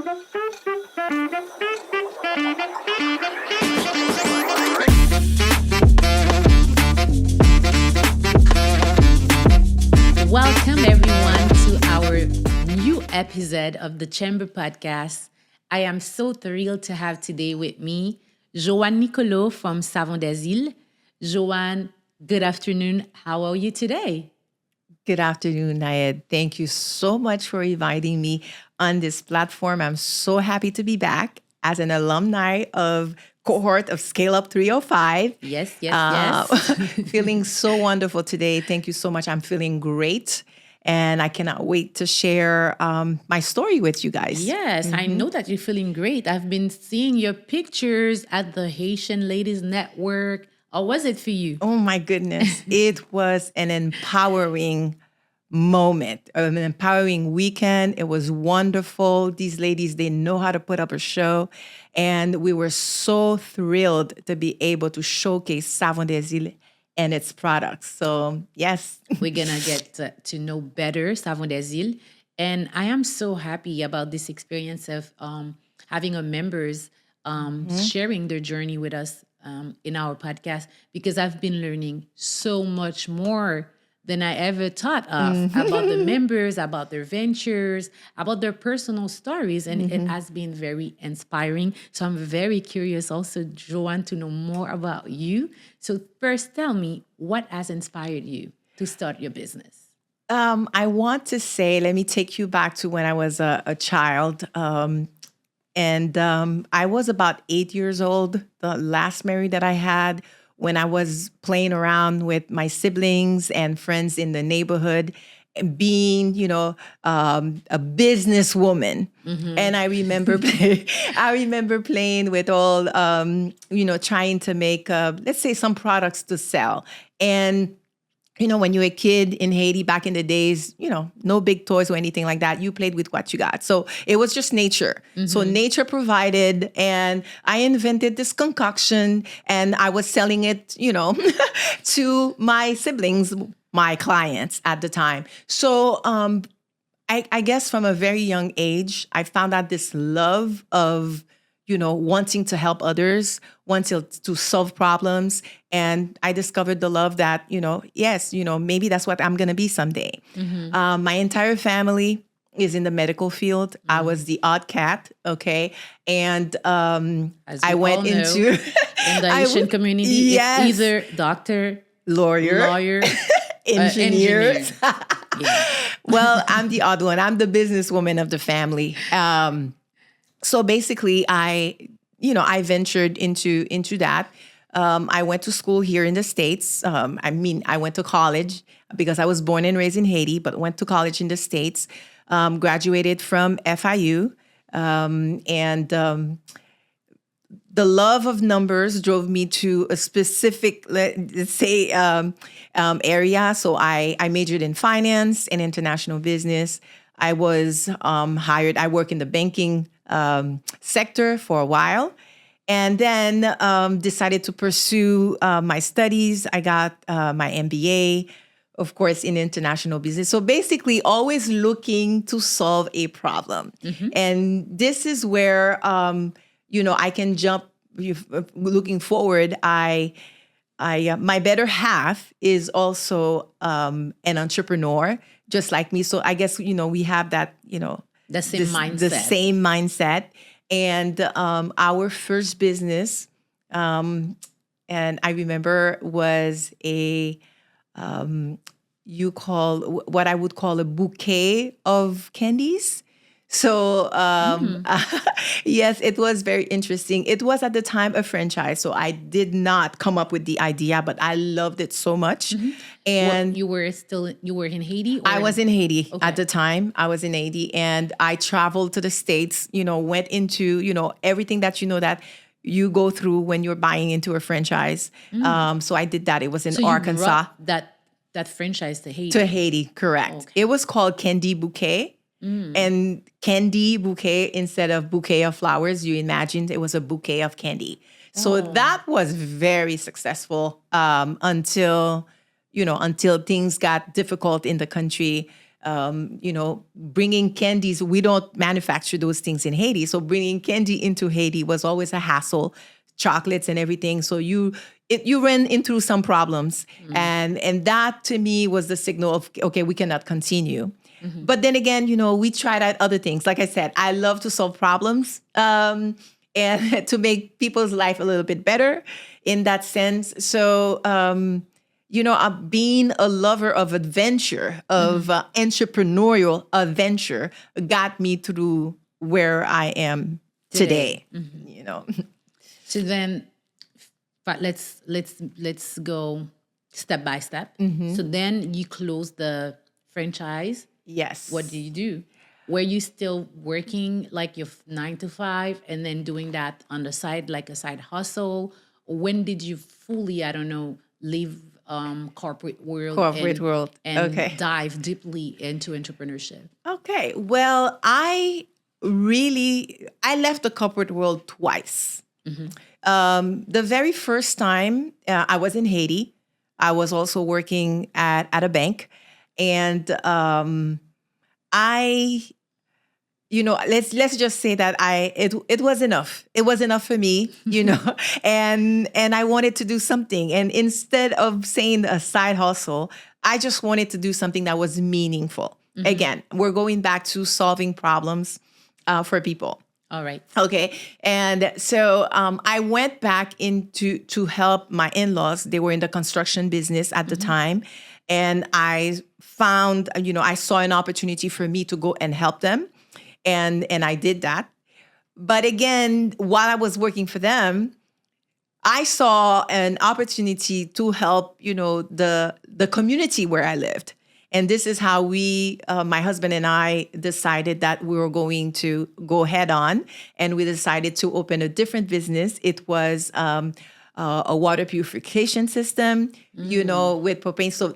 Welcome, everyone, to our new episode of the Chamber Podcast. I am so thrilled to have today with me Johanne Nicolo from Savons des Îles. Johanne, good afternoon. How are you today? Good afternoon, Nayed. Thank you so much for inviting me on this platform. I'm so happy to be back as an alumni of cohort of Scale Up 305. Yes. Feeling so wonderful today. Thank you so much. I'm feeling great. And I cannot wait to share my story with you guys. Yes, I know that you're feeling great. I've been seeing your pictures at the Haitian Ladies Network. How was it for you? Oh my goodness. It was an empowering moment, an empowering weekend. It was wonderful. These ladies, they know how to put up a show. And we were so thrilled to be able to showcase Savons des Îles and its products. So, yes. We're going to get to know better Savons des Îles. And I am so happy about this experience of having our members sharing their journey with us in our podcast, because I've been learning so much more than I ever thought of about the members, about their ventures, about their personal stories. And it has been very inspiring. So I'm very curious also, Joanne, to know more about you. So first, tell me, what has inspired you to start your business? I want to say, let me take you back to when I was a child. And I was about 8 years old, the last marriage that I had, when I was playing around with my siblings and friends in the neighborhood, and being, a businesswoman. And I remember, playing with all, trying to make, let's say, some products to sell. And when you were a kid in Haiti back in the days, no big toys or anything like that. You played with what you got. So it was just nature. So nature provided, and I invented this concoction, and I was selling it, to my siblings, my clients at the time. So I guess from a very young age, I found out this love of wanting to help others, wanting to solve problems. And I discovered the love that, maybe that's what I'm going to be someday. My entire family is in the medical field. I was the odd cat, okay? And I went into... in the Haitian community, yes. It's either doctor, lawyer, engineer. Yeah. Well, I'm the odd one. I'm the businesswoman of the family. So basically, I ventured into that. I went to school here in the States. I went to college because I was born and raised in Haiti, but went to college in the States. Graduated from FIU. The love of numbers drove me to a specific, let's say, area. So I majored in finance and international business. I was hired. I work in the banking sector for a while, and then decided to pursue my studies. I got my MBA, of course, in international business. So basically, always looking to solve a problem. And this is where, I can jump. Looking forward, my better half is also an entrepreneur, just like me. So I guess, we have that, The same mindset. The same mindset. And our first business, and I remember, was what I would call a bouquet of candies. So, yes, it was very interesting. It was at the time a franchise. So I did not come up with the idea, but I loved it so much. And you were in Haiti? I was in Haiti at the time. I was in Haiti, and I traveled to the States, went into, everything that, that you go through when you're buying into a franchise. So I did that. It was in Arkansas. You brought that franchise to Haiti? To Haiti, correct. Okay. It was called Candy Bouquet. And candy bouquet, instead of bouquet of flowers, you imagined it was a bouquet of candy. So that was very successful until things got difficult in the country. bringing candies. We don't manufacture those things in Haiti. So bringing candy into Haiti was always a hassle, chocolates and everything. So you ran into some problems. And that to me was the signal of, okay, we cannot continue. But then again, we tried out other things. Like I said, I love to solve problems and to make people's life a little bit better in that sense. So, being a lover of adventure, of entrepreneurial adventure, got me through where I am today. So then, but let's go step by step. So then you close the franchise. Yes. What do you do? Were you still working like your 9 to 5 and then doing that on the side, like a side hustle? When did you fully, leave corporate world and dive deeply into entrepreneurship? Okay. Well, I left the corporate world twice. The very first time I was in Haiti, I was also working at a bank. And let's just say that it was enough. It was enough for me, and I wanted to do something. And instead of saying a side hustle, I just wanted to do something that was meaningful. Again, we're going back to solving problems for people. All right. Okay. And so I went back to help my in-laws. They were in the construction business at the time. And I found, I saw an opportunity for me to go and help them. And I did that. But again, while I was working for them, I saw an opportunity to help, the community where I lived. And this is how my husband and I decided that we were going to go head on. And we decided to open a different business. It was a water purification system, with propane. So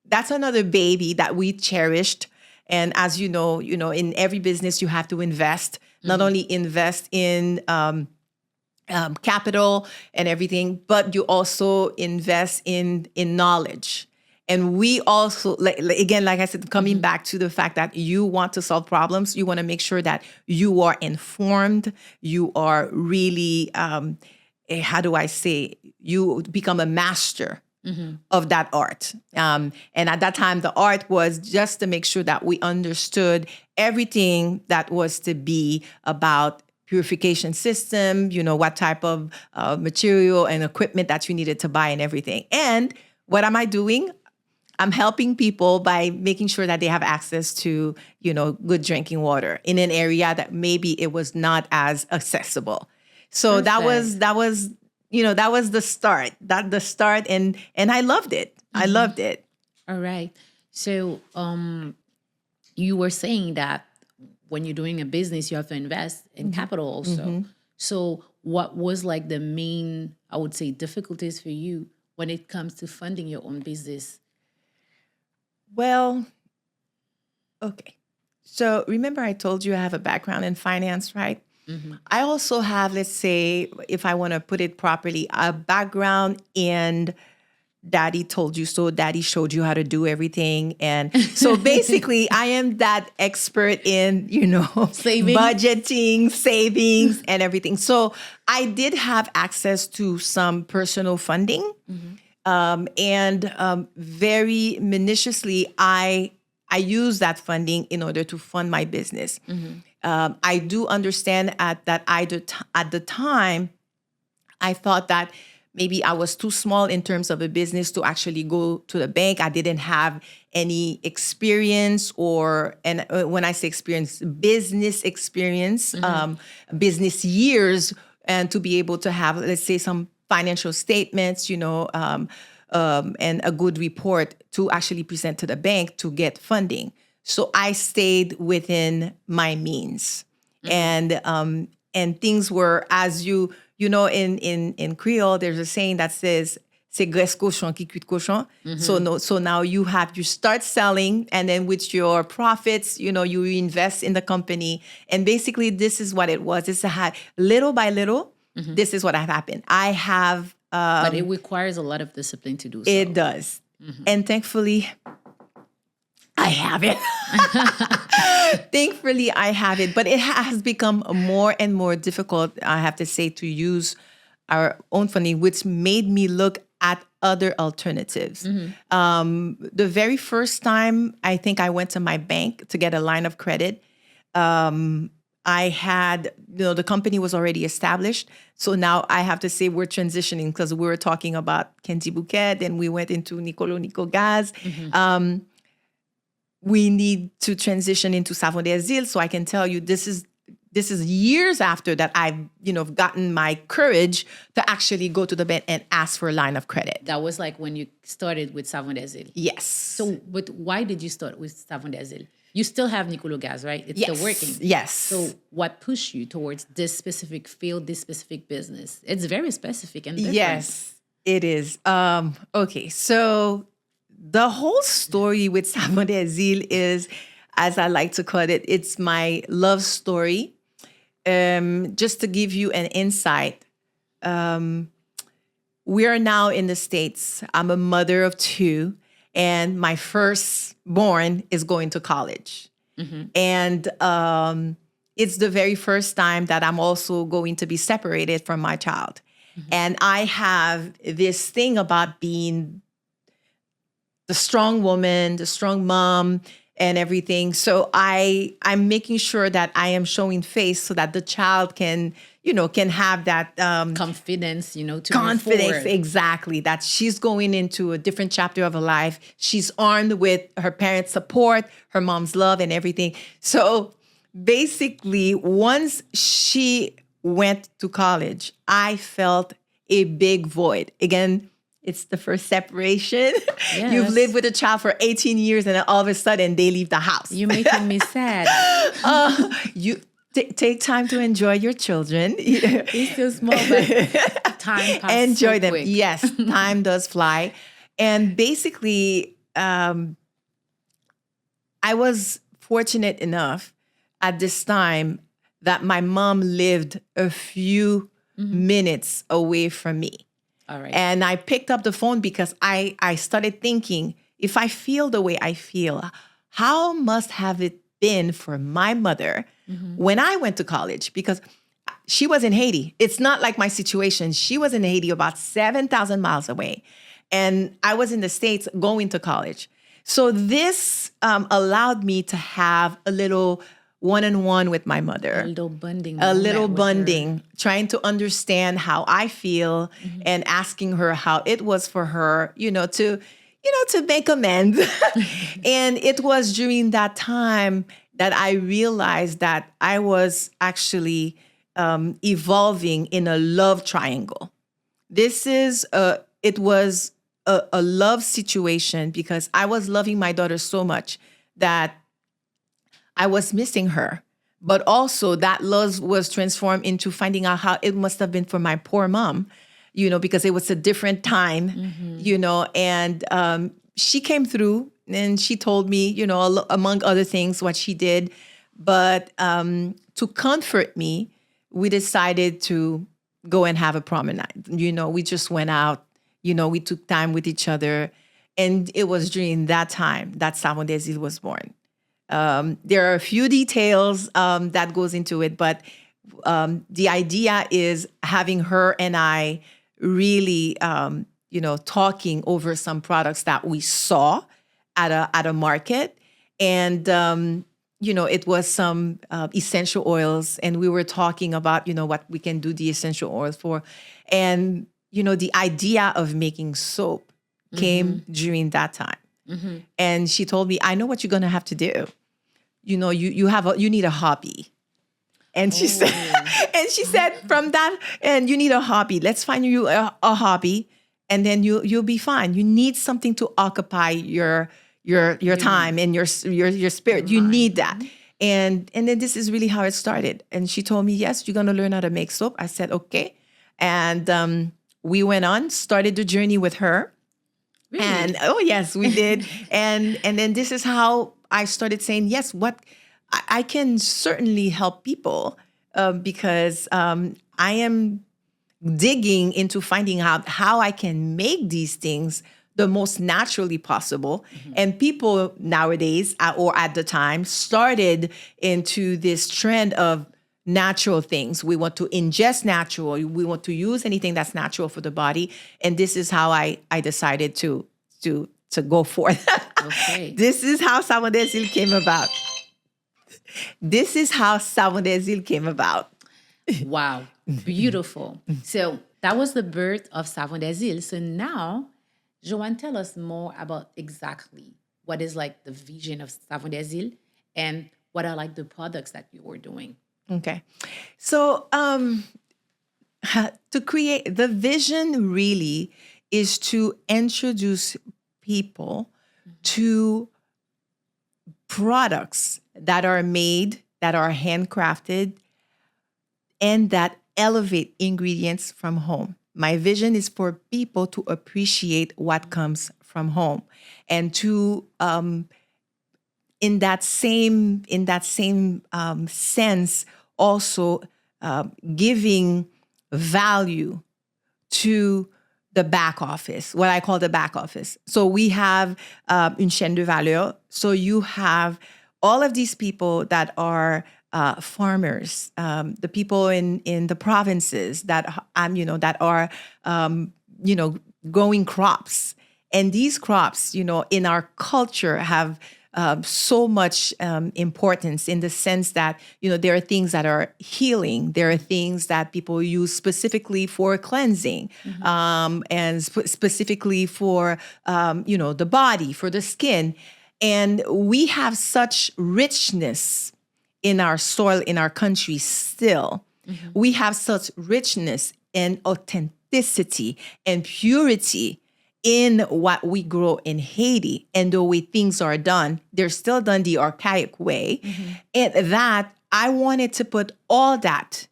that's another baby that we cherished. And as you know, in every business, you have to invest, not only invest in capital and everything, but you also invest in knowledge. And we also, again, like I said, coming back to the fact that you want to solve problems, you want to make sure that you are informed, you are really, how do I say, you become a master of that art. And at that time, the art was just to make sure that we understood everything that was to be about purification system, what type of material and equipment that you needed to buy and everything. And what am I doing? I'm helping people by making sure that they have access to, good drinking water in an area that maybe it was not as accessible. So Perfect. that was the start, and I loved it. I loved it. All right. So you were saying that when you're doing a business, you have to invest in capital also. So what was like the main, I would say, difficulties for you when it comes to funding your own business? Well, okay. So remember I told you I have a background in finance, right? I also have, let's say, if I want to put it properly, a background in daddy told you so, daddy showed you how to do everything. And so basically I am that expert in, Saving. budgeting, savings and everything. So I did have access to some personal funding. And very minutiously, I use that funding in order to fund my business. I do understand at the time, I thought that maybe I was too small in terms of a business to actually go to the bank. I didn't have any experience and when I say experience, business experience, business years, and to be able to have, let's say, some financial statements, and a good report to actually present to the bank to get funding. So I stayed within my means, and things were, as in Creole, there's a saying that says, "C'est graisse cochon qui cuit cochon." So now you start selling, and then with your profits, you invest in the company, and basically this is what it was. It's little by little. This is what had happened. I have, but it requires a lot of discipline to do so. It does, and thankfully, I have it. Thankfully, I have it, but it has become more and more difficult, I have to say, to use our own funding, which made me look at other alternatives. The very first time I think I went to my bank to get a line of credit, I had, the company was already established. So now I have to say we're transitioning because we were talking about Kenji Bouquet, then we went into Nicolo Nico Gaz. We need to transition into Savons des Îles. So I can tell you this is years after that I've, gotten my courage to actually go to the bank and ask for a line of credit. That was like when you started with Savons des Îles. Yes. So, but why did you start with Savons des Îles? You still have Nicolo Gaz, right? It's still working. Yes. So what pushed you towards this specific field, this specific business? It's very specific and different. Yes, it is. Okay, so the whole story with Savons des Îles is, as I like to call it, it's my love story. Just to give you an insight, we are now in the States. I'm a mother of two, and my firstborn is going to college. And it's the very first time that I'm also going to be separated from my child. And I have this thing about being the strong woman, the strong mom, and everything. So I'm making sure that I am showing face so that the child can have that confidence, to move confidence, forward. exactly, that she's going into a different chapter of her life. She's armed with her parents' support, her mom's love, and everything. So basically, once she went to college, I felt a big void. Again, it's the first separation. Yes. You've lived with a child for 18 years and then all of a sudden they leave the house. You're making me sad. You take time to enjoy your children. It's still small, but time passes Enjoy so them. quick. Yes, time does fly. And basically, I was fortunate enough at this time that my mom lived a few minutes away from me. All right. And I picked up the phone because I started thinking, if I feel the way I feel, how must have it been for my mother when I went to college? Because she was in Haiti. It's not like my situation. She was in Haiti about 7,000 miles away. And I was in the States going to college. So this allowed me to have a little one-on-one with my mother. A little bonding. A little moment with bonding, trying to understand how I feel and asking her how it was for her, to make amends. And it was during that time that I realized that I was actually evolving in a love triangle. It was a love situation because I was loving my daughter so much that I was missing her. But also that love was transformed into finding out how it must have been for my poor mom, because it was a different time, and she came through and she told me, among other things, what she did. But to comfort me, we decided to go and have a promenade. We just went out, we took time with each other. And it was during that time that Savons des Îles was born. There are a few details that goes into it, but the idea is having her and I really, talking over some products that we saw at a market. And, it was some essential oils, and we were talking about, what we can do the essential oils for. And, the idea of making soap came during that time. And she told me, I know what you're going to have to do. You need a hobby. And she said, from that, and you need a hobby. Let's find you a hobby, and then you'll be fine. You need something to occupy your time and your spirit. You need that. And then this is really how it started. And she told me, yes, you're going to learn how to make soap. I said, okay. And we went on, started the journey with her. Really? And oh yes, we did. and then this is how I started saying, yes, I can certainly help people because I am digging into finding out how I can make these things the most naturally possible. And people nowadays, or at the time, started into this trend of natural things. We want to ingest natural. We want to use anything that's natural for the body. And this is how I decided to go forth. Okay. This is how Savons des Îles came about. This is how Savons des Îles came about. Wow. Beautiful. So that was the birth of Savons des Îles. So now, Johanne, tell us more about exactly what is like the vision of Savons des Îles and what are like the products that you were doing. Okay. So to create, the vision really is to introduce people to products that are made, that are handcrafted, and that elevate ingredients from home. My vision is for people to appreciate what comes from home, and to in that same sense also giving value to the back office, what I call the back office. So we have une chaîne de valeur. So you have all of these people that are farmers, the people in the provinces that that are growing crops, and these crops, in our culture have so much importance in the sense that there are things that are healing, there are things that people use specifically for cleansing, and specifically for the body, for the skin, and we have such richness in our soil, in our country still. We have such richness and authenticity and purity in what we grow in Haiti. And the way things are done, they're still done the archaic way. And that I wanted to put all that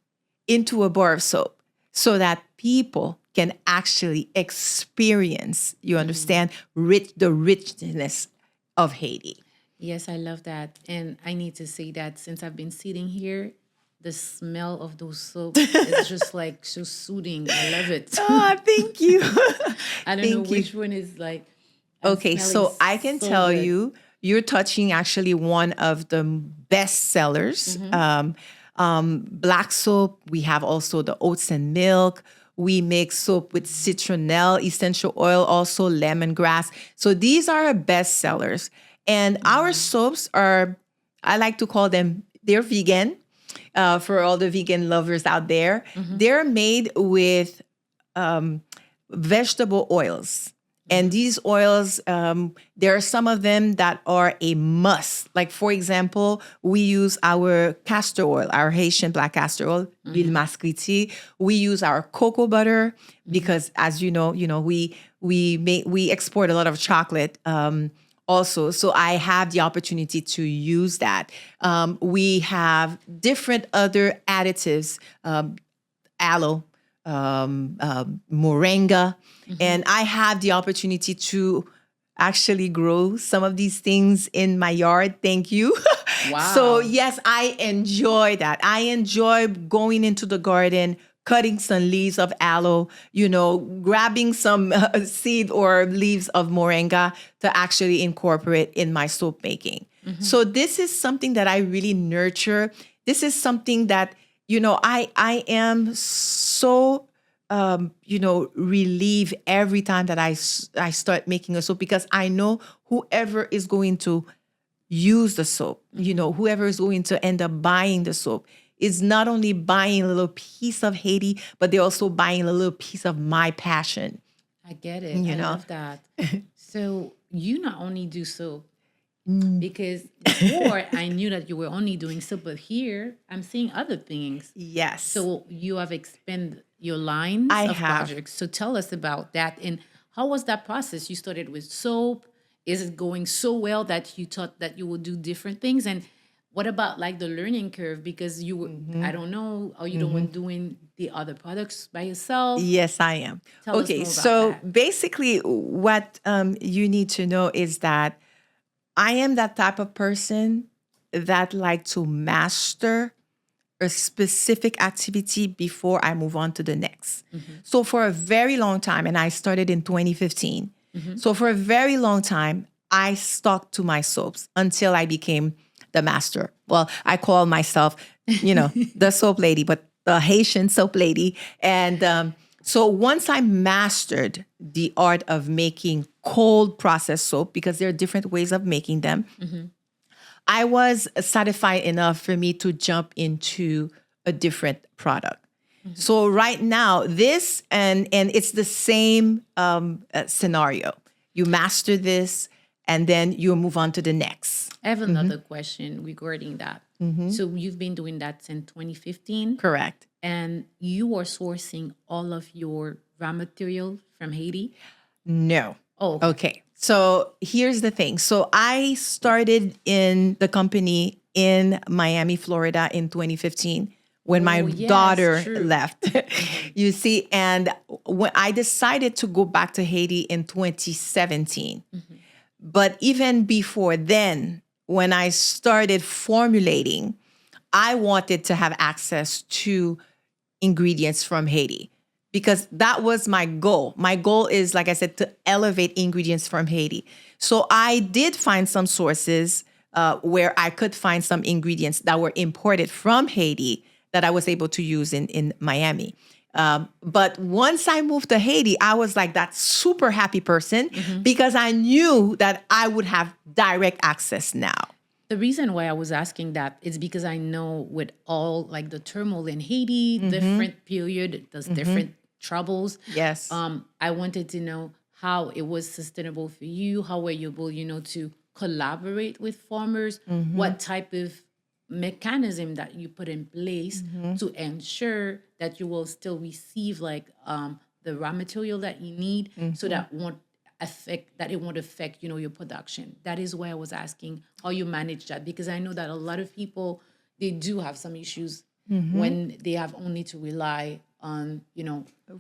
into a bar of soap so that people can actually experience, you understand, the richness of Haiti. Yes, I love that. And I need to say that since I've been sitting here, the smell of those soaps is just like so soothing. I love it. Oh, thank you. I don't know which one is like. Okay, so I can tell you, you're touching actually one of the best sellers. Black soap. We have also the oats and milk. We make soap with citronelle, essential oil, also lemongrass. So these are our best sellers. And our soaps are, I like to call them, they're vegan. For all the vegan lovers out there, they're made with vegetable oils. And these oils, there are some of them that are a must. Like, for example, we use our castor oil, our Haitian black castor oil, l'huile mascriti. We use our cocoa butter because, as you know, we export a lot of chocolate also. So I have the opportunity to use that. We have different other additives, aloe, moringa, and I have the opportunity to actually grow some of these things in my yard. Thank you. Wow. So yes, I enjoy that. I enjoy going into the garden, cutting some leaves of aloe, grabbing some seed or leaves of moringa to actually incorporate in my soap making. So this is something that I really nurture. This is something that, I am so, relieved every time that I start making a soap, because I know whoever is going to use the soap, whoever is going to end up buying the soap, is not only buying a little piece of Haiti, but they're also buying a little piece of my passion. I get it. I love that. So you not only do soap, because before I knew that you were only doing soap, but here I'm seeing other things. Yes. So you have expanded your lines of projects. So tell us about that. And how was that process? You started with soap. Is it going so well that you thought that you would do different things? And what about like the learning curve? Because you were, I don't know, are you the one doing the other products by yourself? Yes, I am. Tell us more about so that. basically what you need to know is that I am that type of person that like to master a specific activity before I move on to the next. So for a very long time, and I started in 2015, So for a very long time, I stuck to my soaps until I became the master. Well, I call myself, the soap lady, but the Haitian soap lady. And so once I mastered the art of making cold processed soap, because there are different ways of making them, I was satisfied enough for me to jump into a different product. So right now, this and it's the same scenario. You master this, and then you move on to the next. I have another question regarding that. So you've been doing that since 2015, Correct. and you are sourcing all of your raw material from Haiti? No. Oh, Okay. So here's the thing. So I started in the company in Miami, Florida in 2015 when my yes, daughter true. left. You see, and when I decided to go back to Haiti in 2017. But even before then, when I started formulating, I wanted to have access to ingredients from Haiti because that was my goal. My goal is, like I said, to elevate ingredients from Haiti. So I did find some sources where I could find some ingredients that were imported from Haiti that I was able to use in Miami. But once I moved to Haiti, I was like that super happy person because I knew that I would have direct access now. The reason why I was asking that is because I know with all like the turmoil in Haiti, different period, there's different troubles. Yes. I wanted to know how it was sustainable for you. How were you able, to collaborate with farmers? What type of mechanism that you put in place to ensure that you will still receive like the raw material that you need, so that it won't affect your production. That is why I was asking how you manage that, because I know that a lot of people, they do have some issues when they have only to rely on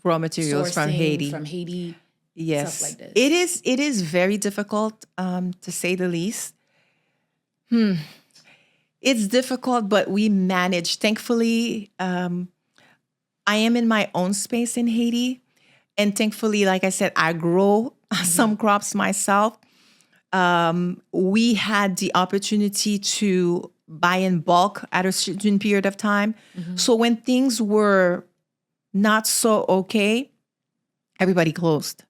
Raw materials from Haiti. Yes. Stuff like this. It is very difficult, to say the least. It's difficult, but we manage. Thankfully, I am in my own space in Haiti. And thankfully, like I said, I grow some crops myself. We had the opportunity to buy in bulk at a certain period of time. So when things were not so okay, everybody closed.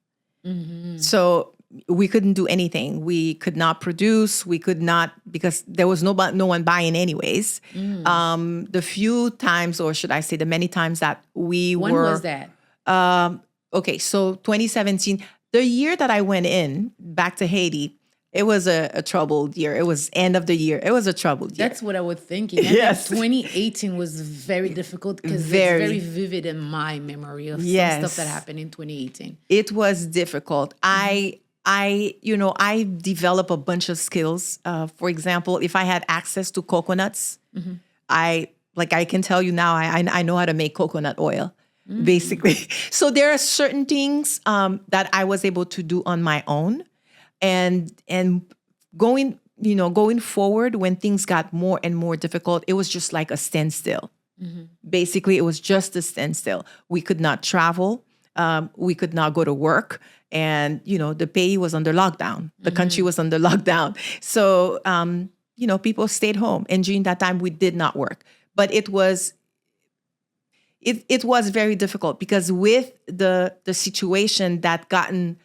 So we couldn't do anything. We could not produce. We could not, because there was no one buying anyways. The few times, or should I say the many times that we When were... was that? Okay, so 2017, the year that I went back to Haiti, it was a troubled year. It was end of the year. It was a troubled year. That's what I was thinking. I Yes. think 2018 was very difficult because it's very vivid in my memory of some stuff that happened in 2018. It was difficult. I developed a bunch of skills. For example, if I had access to coconuts, I can tell you now, I know how to make coconut oil, basically. So there are certain things that I was able to do on my own, and going forward, when things got more and more difficult, it was just like a standstill. Basically, it was just a standstill. We could not travel. We could not go to work. And, the pays was under lockdown. The country was under lockdown. So, people stayed home. And during that time, we did not work. But it was very difficult because with the situation that gotten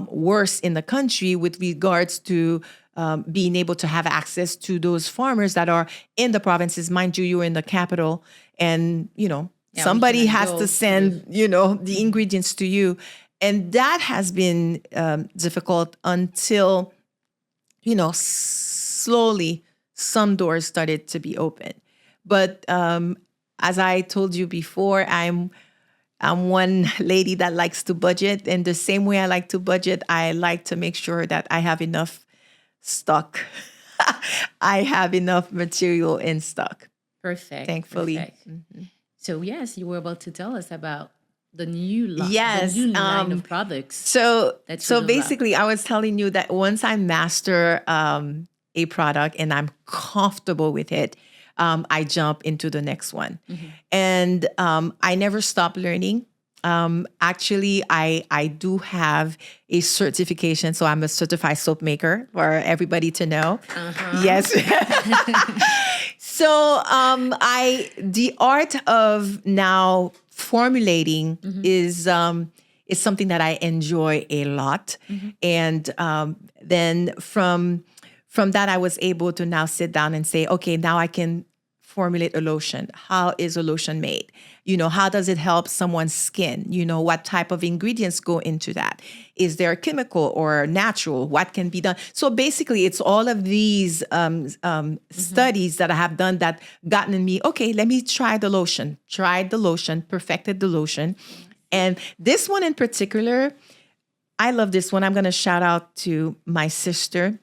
worse in the country with regards to being able to have access to those farmers that are in the provinces. Mind you, you're in the capital, and, somebody has to send, the ingredients to you. And that has been difficult until, slowly some doors started to be open. But as I told you before, I'm one lady that likes to budget. And the same way I like to budget, I like to make sure that I have enough stock. I have enough material in stock. Perfect. Thankfully. Perfect. So yes, you were about to tell us about the new line, Yes, the new line of products. So you're basically, I was telling you that once I master a product and I'm comfortable with it, I jump into the next one. And I never stop learning. Actually, I do have a certification, so I'm a certified soap maker for everybody to know. Yes. So the art of now formulating is something that I enjoy a lot, and then from that I was able to now sit down and say, okay, now I can formulate a lotion. How is a lotion made? How does it help someone's skin? What type of ingredients go into that? Is there a chemical or natural? What can be done? So basically, it's all of these studies that I have done that gotten in me, okay, let me try the lotion. Tried the lotion, perfected the lotion. And this one in particular, I love this one. I'm going to shout out to my sister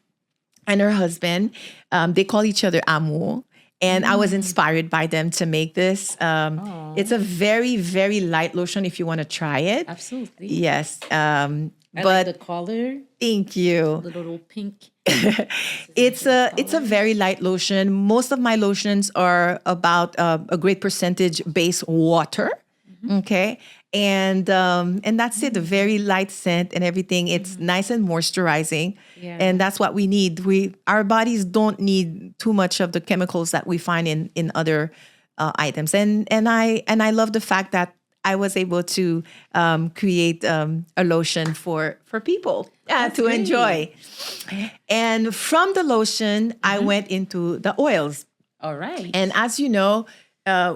and her husband. They call each other Amour. And I was inspired by them to make this. It's a very, very light lotion if you want to try it. Absolutely. Yes. I like the color. Thank you. The little pink. It's a very light lotion. Most of my lotions are about a great percentage base water. Okay. And that's it. A very light scent and everything. It's nice and moisturizing. Yeah. And that's what we need. Our bodies don't need too much of the chemicals that we find in other items. And I love the fact that I was able to create a lotion for people to great. enjoy. And from the lotion, I went into the oils. All right. And as you know,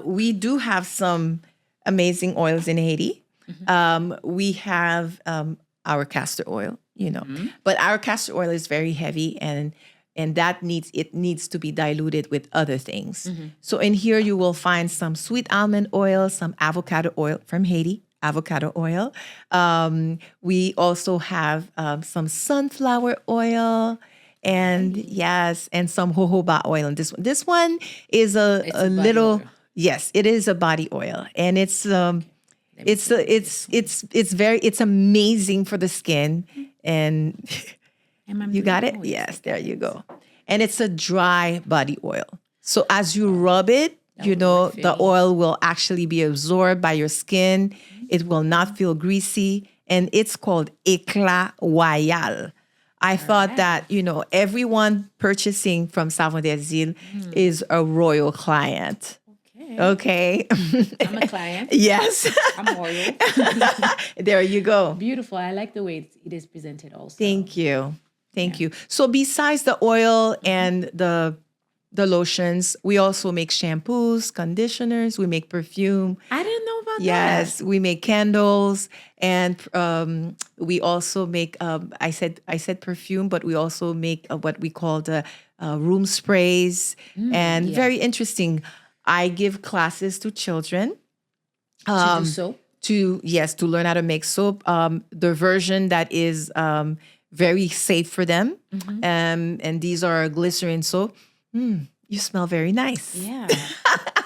we do have some amazing oils in Haiti. We have our castor oil, but our castor oil is very heavy and that needs to be diluted with other things. So in here you will find some sweet almond oil, some avocado oil from Haiti, avocado oil. We also have some sunflower oil. And yes, and some jojoba oil. And this one is a little oil. Yes, it is a body oil, and it's amazing for the skin. And you got it? Yes, there you go. And it's a dry body oil. So as you rub it, the oil will actually be absorbed by your skin. It will not feel greasy, and it's called Éclat Royal. I thought that, everyone purchasing from Savons des Îles is a royal client. Okay. I'm a client. Yes. I'm royal. There you go. Beautiful. I like the way it is presented also. Thank you. Thank you. So besides the oil and the lotions, we also make shampoos, conditioners, we make perfume. I didn't know about that. Yes, we make candles, and we also make. I said perfume, but we also make what we call the room sprays, and very interesting. I give classes to children. To do soap? To learn how to make soap. The version that is very safe for them, and these are glycerin soap. You smell very nice. Yeah,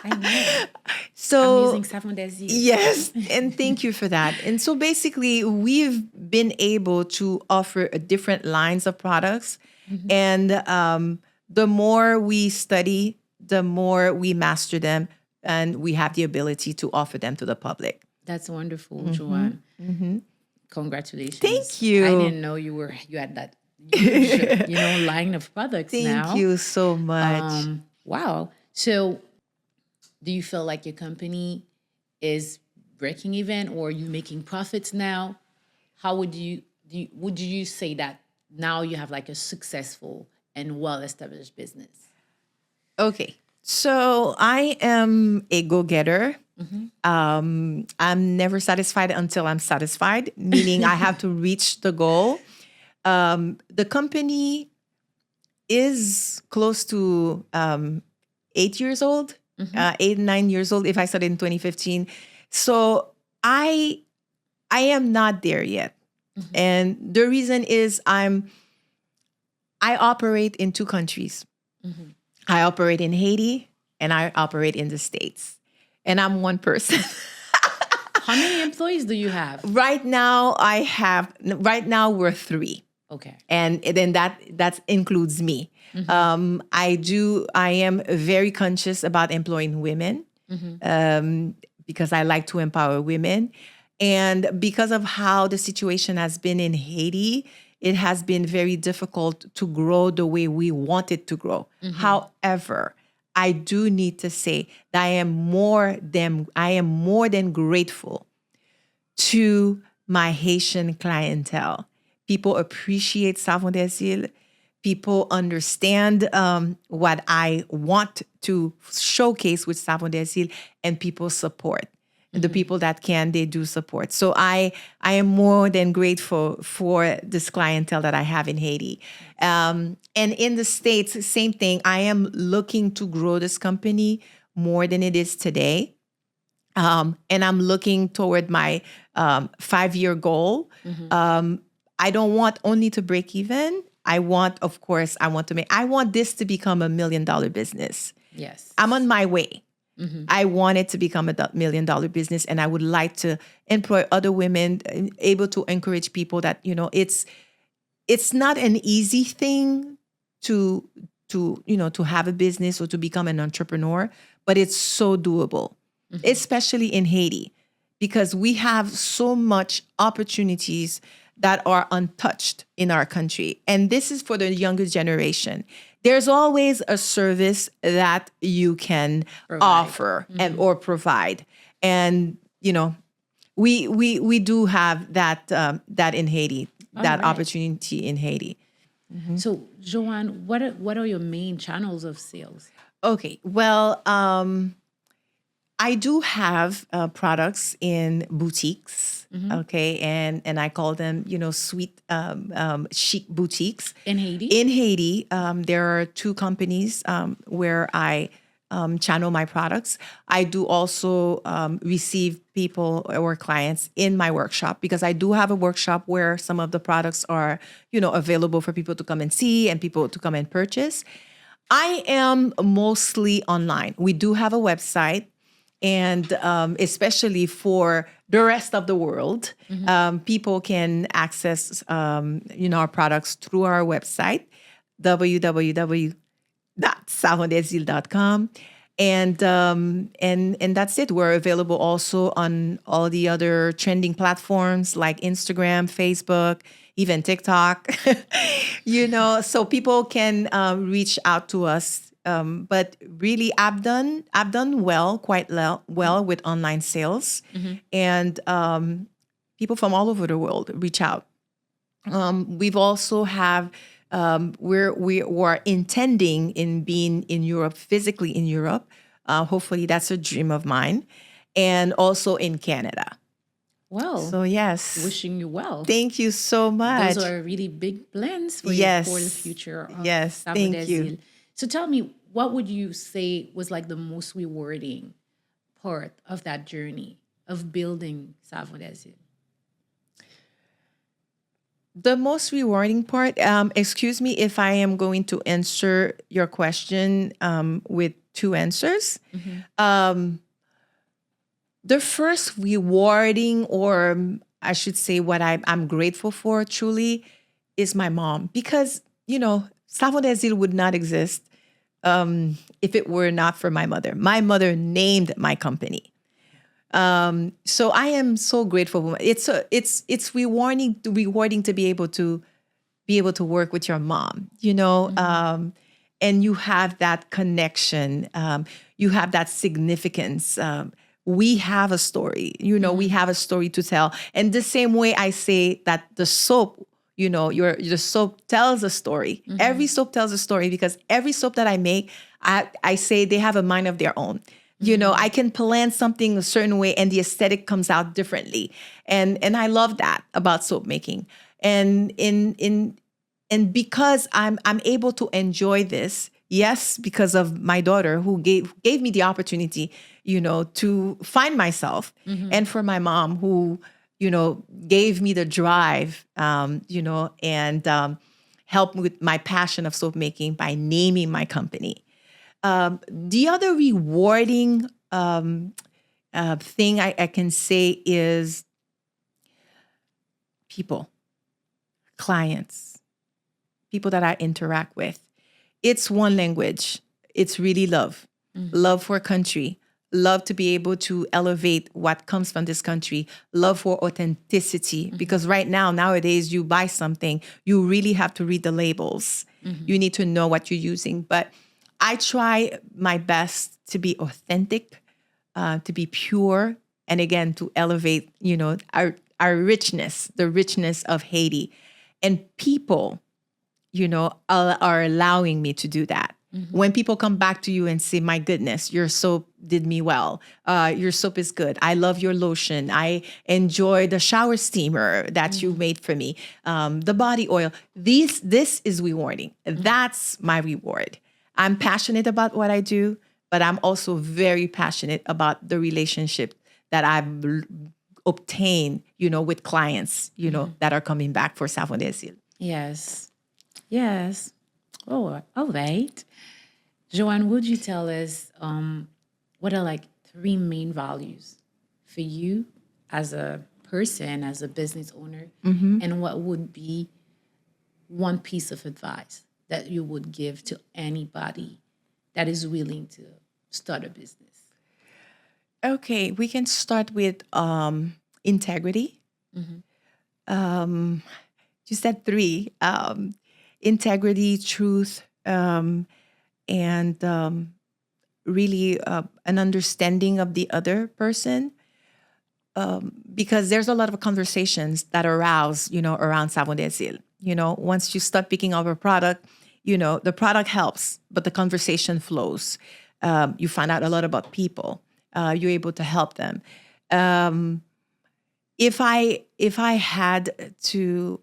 I know. So I'm using Savons des Îles. Yes, and thank you for that. And so basically, we've been able to offer different lines of products, and the more we study, the more we master them, and we have the ability to offer them to the public. That's wonderful, Johanne. Congratulations. Thank you. I didn't know you had that huge, line of products now. Thank you so much. Wow. So do you feel like your company is breaking even, or are you making profits now? How would you say that now you have like a successful and well-established business? Okay. So I am a go-getter. I'm never satisfied until I'm satisfied, meaning I have to reach the goal. The company is close to 8 years old, 9 years old if I started in 2015. So I am not there yet. And the reason is I operate in 2 countries. I operate in Haiti and I operate in the States. And I'm one person. How many employees do you have? Right now we're 3. Okay. And then that includes me. I am very conscious about employing women because I like to empower women. And because of how the situation has been in Haiti, it has been very difficult to grow the way we want it to grow. However, I do need to say that I am more than grateful to my Haitian clientele. People appreciate Savons des Îles. People understand what I want to showcase with Savons des Îles, and people support. The people that can, they do support. So I am more than grateful for this clientele that I have in Haiti. And in the States, same thing. I am looking to grow this company more than it is today. And I'm looking toward my 5-year goal. I don't want only to break even. I want this to become $1 million business. Yes. I'm on my way. I want it to become a $1 million business, and I would like to employ other women, able to encourage people that, it's not an easy thing to have a business or to become an entrepreneur, but it's so doable, especially in Haiti, because we have so much opportunities that are untouched in our country. And this is for the younger generation. There's always a service that you can offer and or provide. And, we do have that in Haiti, opportunity in Haiti. So, Johanne, what are your main channels of sales? Okay, well, I do have products in boutiques, okay, and I call them, sweet, chic boutiques. In Haiti? In Haiti, there are 2 companies where I channel my products. I do also receive people or clients in my workshop, because I do have a workshop where some of the products are, available for people to come and see and people to come and purchase. I am mostly online. We do have a website. And especially for the rest of the world, people can access, our products through our website, www.savonsdesil.com. And that's it. We're available also on all the other trending platforms like Instagram, Facebook, even TikTok, so people can reach out to us. But really, I've done quite well with online sales, and people from all over the world reach out. We've also we are intending in being in Europe, physically in Europe. Hopefully, that's a dream of mine, and also in Canada. Well, so yes, wishing you well. Thank you so much. Those are really big plans for you for the future of Thank you. So tell me, what would you say was like the most rewarding part of that journey of building Savons des Îles? The most rewarding part, excuse me if I am going to answer your question with 2 answers. The first rewarding, or I should say what I'm grateful for truly, is my mom. Because, Savons des Îles would not exist if it were not for my mother. My mother named my company. So I am so grateful. It's rewarding to be able to work with your mom, and you have that connection. You have that significance. We have a story, we have a story to tell. And the same way I say that the soap, your soap tells a story. Every soap tells a story, because every soap that I make, I say they have a mind of their own. I can plan something a certain way and the aesthetic comes out differently. And I love that about soap making. And because I'm able to enjoy this, yes, because of my daughter who gave me the opportunity, to find myself, and for my mom who, gave me the drive, and helped with my passion of soap making by naming my company. The other rewarding thing I can say is people, clients, people that I interact with. It's one language. It's really love. Love for country, love to be able to elevate what comes from this country, love for authenticity. Because right now, nowadays, you buy something, you really have to read the labels. You need to know what you're using. But I try my best to be authentic, to be pure, and again, to elevate, our richness, the richness of Haiti. And people, are allowing me to do that. When people come back to you and say, my goodness, your soap did me well. Your soap is good. I love your lotion. I enjoy the shower steamer that you made for me. The body oil. This is rewarding. That's my reward. I'm passionate about what I do, but I'm also very passionate about the relationship that I've obtained, with clients, that are coming back for Savons des Îles. Yes. Yes. Oh, all right. Johanne, would you tell us what are like 3 main values for you as a person, as a business owner, and what would be one piece of advice that you would give to anybody that is willing to start a business? Okay, we can start with integrity. You said 3. Integrity, truth, and really an understanding of the other person. Because there's a lot of conversations that arouse, around Savons des Îles. Once you start picking up a product, the product helps, but the conversation flows. You find out a lot about people. You're able to help them. If I had to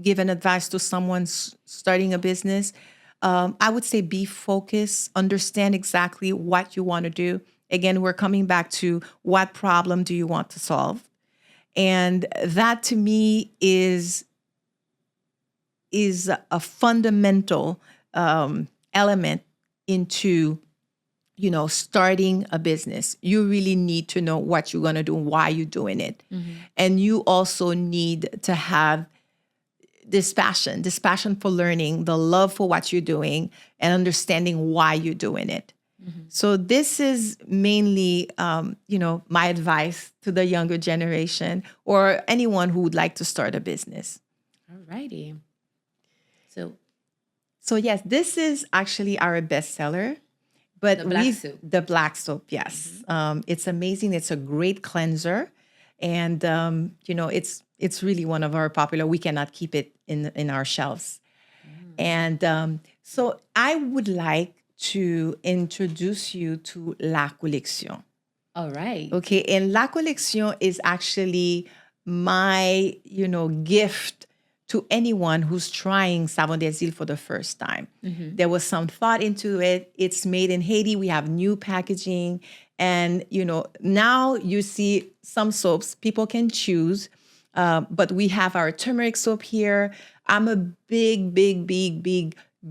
give an advice to someone starting a business, I would say be focused, understand exactly what you want to do. Again, we're coming back to what problem do you want to solve? And that to me is a fundamental element into, starting a business. You really need to know what you're going to do and why you're doing it. And you also need to have this passion for learning, the love for what you're doing, and understanding why you're doing it. So this is mainly, my advice to the younger generation or anyone who would like to start a business. All righty. So yes, this is actually our bestseller. But the black soap, yes. It's amazing. It's a great cleanser. And, it's really one of our popular. We cannot keep it in our shelves. And so I would like to introduce you to La Collection. All right. Okay. And La Collection is actually my, gift to anyone who's trying Savons des Îles for the first time. There was some thought into it. It's made in Haiti. We have new packaging. And, now you see some soaps people can choose. But we have our turmeric soap here. I'm a big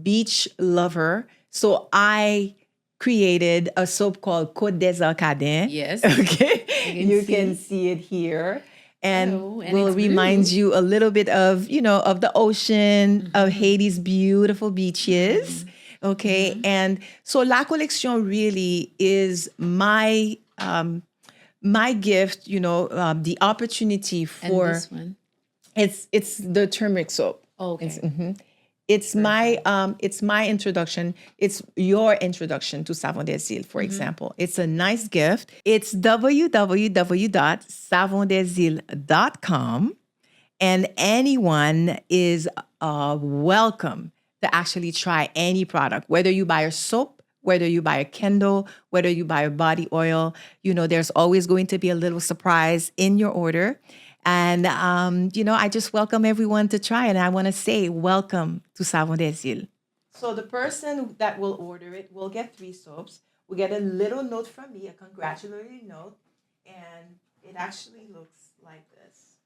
beach lover. So I created a soap called Côte des Arcadins. Yes. Okay. You can see it here. And will remind you a little bit of, of the ocean, of Haiti's beautiful beaches. Okay. And so La Collection really is my gift, the opportunity for. And this one? It's the turmeric soap. Oh, okay. It's my introduction. It's your introduction to Savons des Îles, for example. It's a nice gift. It's www.savonsdesîles.com, and anyone is welcome to actually try any product, whether you buy a soap, whether you buy a candle, whether you buy a body oil. There's always going to be a little surprise in your order. And, I just welcome everyone to try. And I want to say welcome to Savons des Îles. So the person that will order it will get 3 soaps. We'll get a little note from me, a congratulatory note. And it actually looks like this.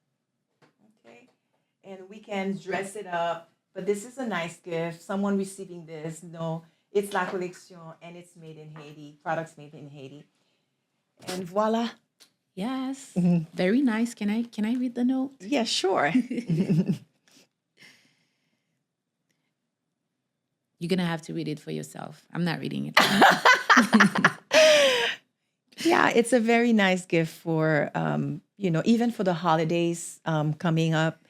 Okay. And we can dress it up. But this is a nice gift. Someone receiving this, it's La Collection and it's made in Haiti. Products made in Haiti. And voila. Yes. Very nice. Can I read the note? Yeah, sure. You're going to have to read it for yourself. I'm not reading it. Yeah, it's a very nice gift for, even for the holidays coming up.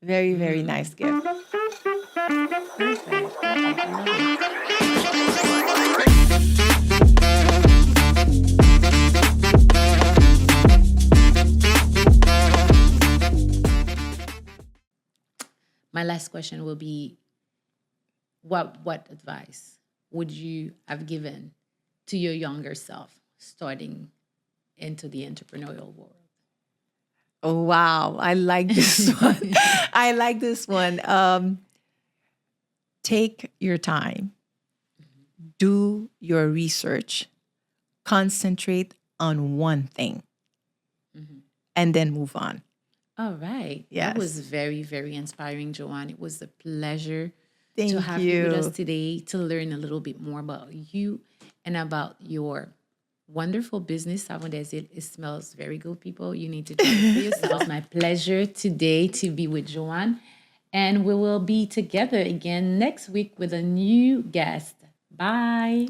Very, very nice gift. Perfect. Perfect. I love it. My last question will be, what advice would you have given to your younger self starting into the entrepreneurial world? Oh, wow. I like this one. I like this one. Take your time, do your research, concentrate on one thing, and then move on. All right. That Yes. was very, very inspiring, Joanne. It was a pleasure to Thank have you with us you. today to learn a little bit more about you and about your wonderful business, Savons des Îles. It smells very good, people. You need to try it for yourself. It's my pleasure today to be with Joanne. And we will be together again next week with a new guest. Bye.